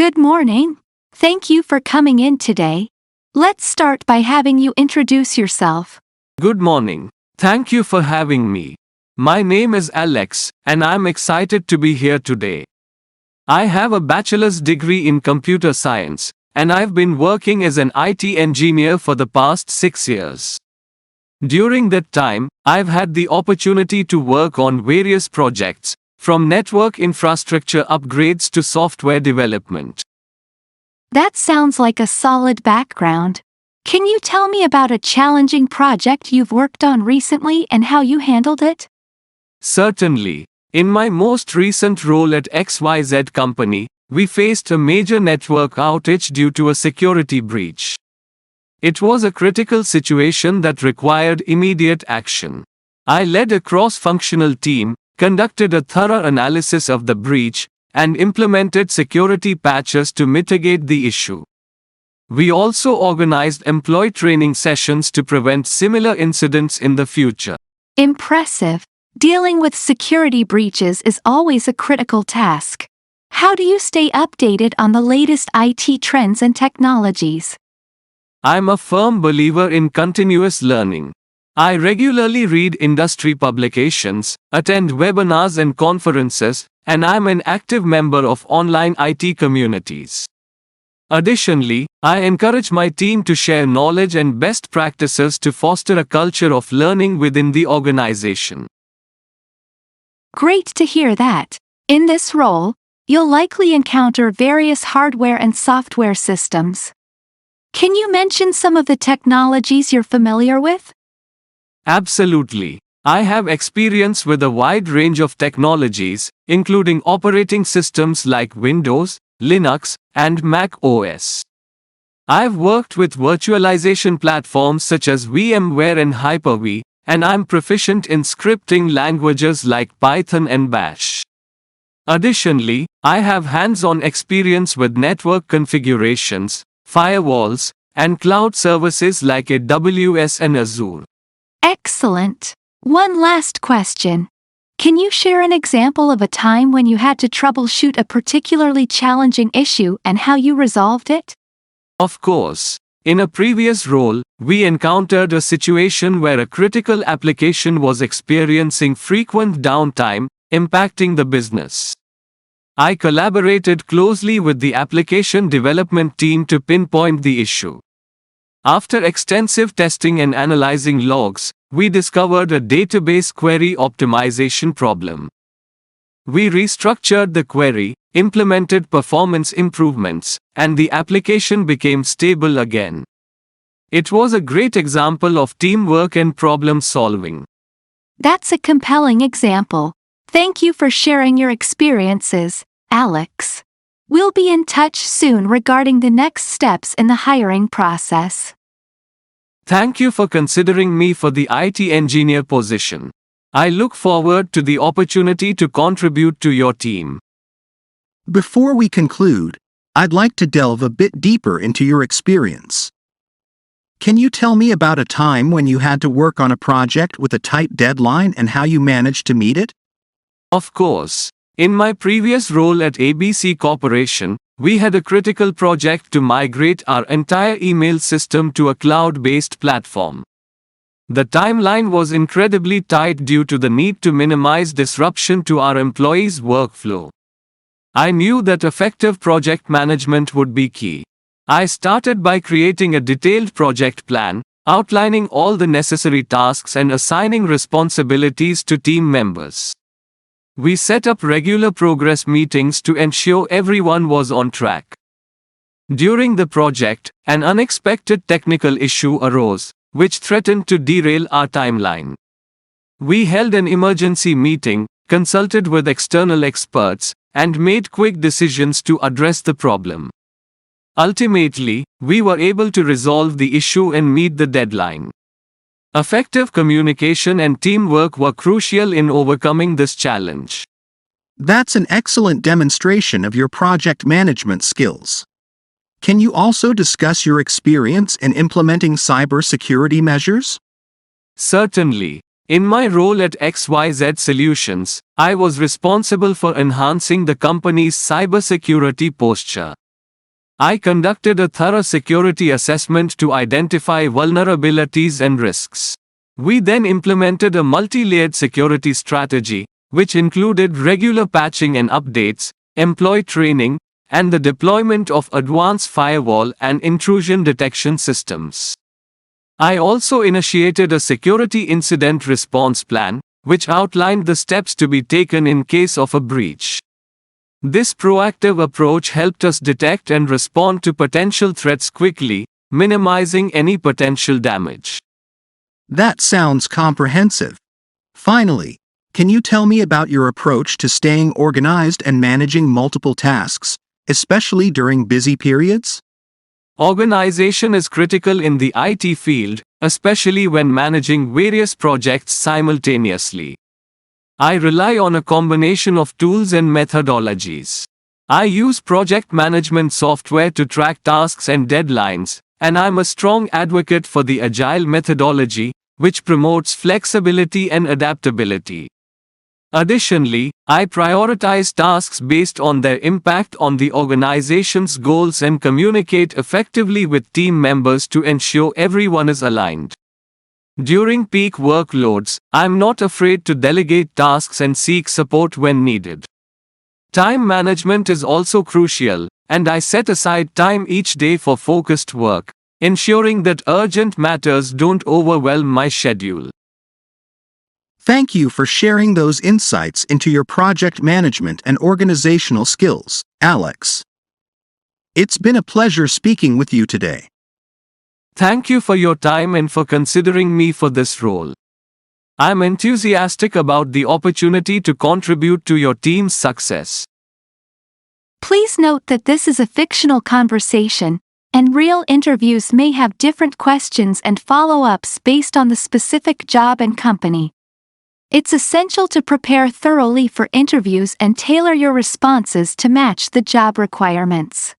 Good morning. Thank you for coming in today. Let's start by having you introduce yourself. Good morning. Thank you for having me. My name is Alex, and I'm excited to be here today. I have a bachelor's degree in computer science, and I've been working as an IT engineer for the past 6 years. During that time, I've had the opportunity to work on various projects, from network infrastructure upgrades to software development. That sounds like a solid background. Can you tell me about a challenging project you've worked on recently and how you handled it? Certainly. In my most recent role at XYZ Company, we faced a major network outage due to a security breach. It was a critical situation that required immediate action. I led a cross-functional team, conducted a thorough analysis of the breach, and implemented security patches to mitigate the issue. We also organized employee training sessions to prevent similar incidents in the future. Impressive. Dealing with security breaches is always a critical task. How do you stay updated on the latest IT trends and technologies? I'm a firm believer in continuous learning. I regularly read industry publications, attend webinars and conferences, and I'm an active member of online IT communities. Additionally, I encourage my team to share knowledge and best practices to foster a culture of learning within the organization. Great to hear that. In this role, you'll likely encounter various hardware and software systems. Can you mention some of the technologies you're familiar with? Absolutely. I have experience with a wide range of technologies, including operating systems like Windows, Linux, and Mac OS. I've worked with virtualization platforms such as VMware and Hyper-V, and I'm proficient in scripting languages like Python and Bash. Additionally, I have hands-on experience with network configurations, firewalls, and cloud services like AWS and Azure. Excellent. One last question. Can you share an example of a time when you had to troubleshoot a particularly challenging issue and how you resolved it? Of course. In a previous role, we encountered a situation where a critical application was experiencing frequent downtime, impacting the business. I collaborated closely with the application development team to pinpoint the issue. After extensive testing and analyzing logs, we discovered a database query optimization problem. We restructured the query, implemented performance improvements, and the application became stable again. It was a great example of teamwork and problem solving. That's a compelling example. Thank you for sharing your experiences, Alex. We'll be in touch soon regarding the next steps in the hiring process. Thank you for considering me for the IT engineer position. I look forward to the opportunity to contribute to your team. Before we conclude, I'd like to delve a bit deeper into your experience. Can you tell me about a time when you had to work on a project with a tight deadline and how you managed to meet it? Of course. In my previous role at ABC Corporation, we had a critical project to migrate our entire email system to a cloud-based platform. The timeline was incredibly tight due to the need to minimize disruption to our employees' workflow. I knew that effective project management would be key. I started by creating a detailed project plan, outlining all the necessary tasks and assigning responsibilities to team members. We set up regular progress meetings to ensure everyone was on track. During the project, an unexpected technical issue arose, which threatened to derail our timeline. We held an emergency meeting, consulted with external experts, and made quick decisions to address the problem. Ultimately, we were able to resolve the issue and meet the deadline. Effective communication and teamwork were crucial in overcoming this challenge. That's an excellent demonstration of your project management skills. Can you also discuss your experience in implementing cybersecurity measures? Certainly. In my role at XYZ Solutions, I was responsible for enhancing the company's cybersecurity posture. I conducted a thorough security assessment to identify vulnerabilities and risks. We then implemented a multi-layered security strategy, which included regular patching and updates, employee training, and the deployment of advanced firewall and intrusion detection systems. I also initiated a security incident response plan, which outlined the steps to be taken in case of a breach. This proactive approach helped us detect and respond to potential threats quickly, minimizing any potential damage. That sounds comprehensive. Finally, can you tell me about your approach to staying organized and managing multiple tasks, especially during busy periods? Organization is critical in the IT field, especially when managing various projects simultaneously. I rely on a combination of tools and methodologies. I use project management software to track tasks and deadlines, and I'm a strong advocate for the agile methodology, which promotes flexibility and adaptability. Additionally, I prioritize tasks based on their impact on the organization's goals and communicate effectively with team members to ensure everyone is aligned. During peak workloads, I'm not afraid to delegate tasks and seek support when needed. Time management is also crucial, and I set aside time each day for focused work, ensuring that urgent matters don't overwhelm my schedule. Thank you for sharing those insights into your project management and organizational skills, Alex. It's been a pleasure speaking with you today. Thank you for your time and for considering me for this role. I'm enthusiastic about the opportunity to contribute to your team's success. Please note that this is a fictional conversation, and real interviews may have different questions and follow-ups based on the specific job and company. It's essential to prepare thoroughly for interviews and tailor your responses to match the job requirements.